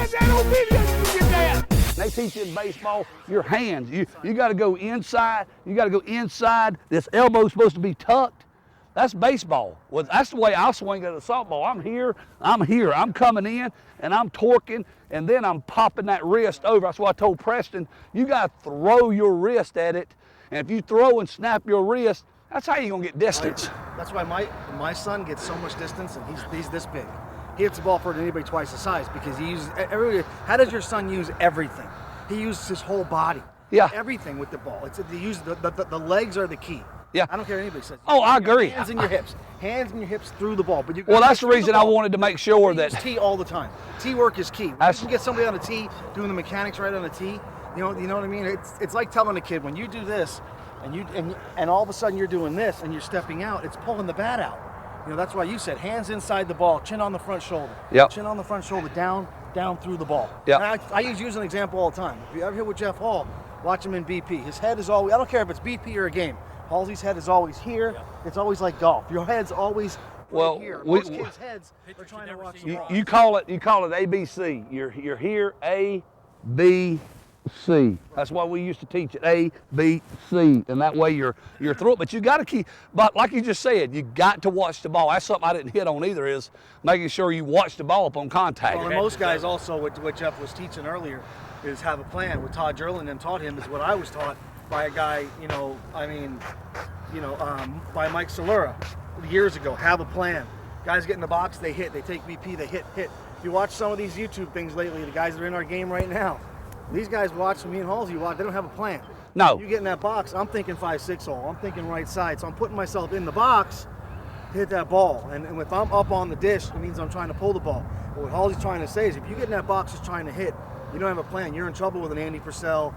had that on video. You get that. They teach you in baseball, your hands. You got to go inside. You got to go inside. This elbow's supposed to be tucked. That's baseball. Well, that's the way I swing at a softball. I'm here. I'm coming in, and I'm torquing, and then I'm popping that wrist over. That's why I told Preston, you got to throw your wrist at it. And if you throw and snap your wrist, that's how you're going to get distance. That's why my son gets so much distance, and he's this big. He hits the ball further than anybody twice his size because he uses every. How does your son use everything? He uses his whole body. Yeah. Everything with the ball. It's the legs are the key. Yeah. I don't care what anybody says. Oh, I agree. Hands in your hips. Hands in your hips through the ball. But you. Well, that's the reason I wanted to make sure that. Tee all the time. Tee work is key. When you can get somebody on a tee doing the mechanics right on a tee. You know what I mean? It's like telling a kid when you do this, and all of a sudden you're doing this and you're stepping out. It's pulling the bat out. You know, that's why you said hands inside the ball, chin on the front shoulder. Yep. Chin on the front shoulder, down through the ball. Yep. I use an example all the time. If you ever hit with Jeff Hall, watch him in BP. His head is always, I don't care if it's BP or a game, Halsey's head is always here. Yep. It's always like golf. Your head's always right here. Most kids' heads are trying to watch the ball. You call it ABC. You're here, A, B, C. That's why we used to teach it, A, B, C, and that way you're through it. But you got to keep, but like you just said, you got to watch the ball. That's something I didn't hit on either, is making sure you watch the ball upon contact. Well, and most guys also, what Jeff was teaching earlier, is have a plan. What Todd Jerlin and taught him is what I was taught by a guy, by Mike Solera years ago. Have a plan. Guys get in the box, they hit. They take BP, they hit. If you watch some of these YouTube things lately, the guys that are in our game right now, these guys watch me and Halsey watch, they don't have a plan. No. You get in that box, I'm thinking 5-6 hole, I'm thinking right side, so I'm putting myself in the box to hit that ball. And if I'm up on the dish, it means I'm trying to pull the ball. But what Halsey's trying to say is if you get in that box just trying to hit, you don't have a plan, you're in trouble with an Andy Purcell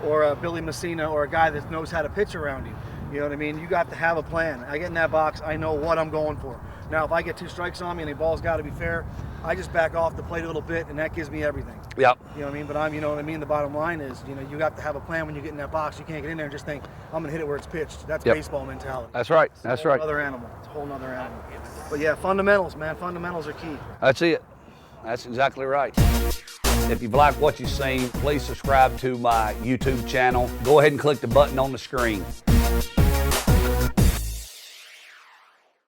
or a Billy Messina or a guy that knows how to pitch around you. You know what I mean? You got to have a plan. I get in that box, I know what I'm going for. Now, if I get 2 strikes on me and the ball's got to be fair, I just back off the plate a little bit, and that gives me everything. Yep. You know what I mean? But you know what I mean? The bottom line is, you got to have a plan when you get in that box. You can't get in there and just think, I'm going to hit it where it's pitched. That's baseball mentality. That's right. It's a whole other animal. It's a whole other animal. But yeah, fundamentals, man. Fundamentals are key. That's it. That's exactly right. If you've liked what you've seen, please subscribe to my YouTube channel. Go ahead and click the button on the screen.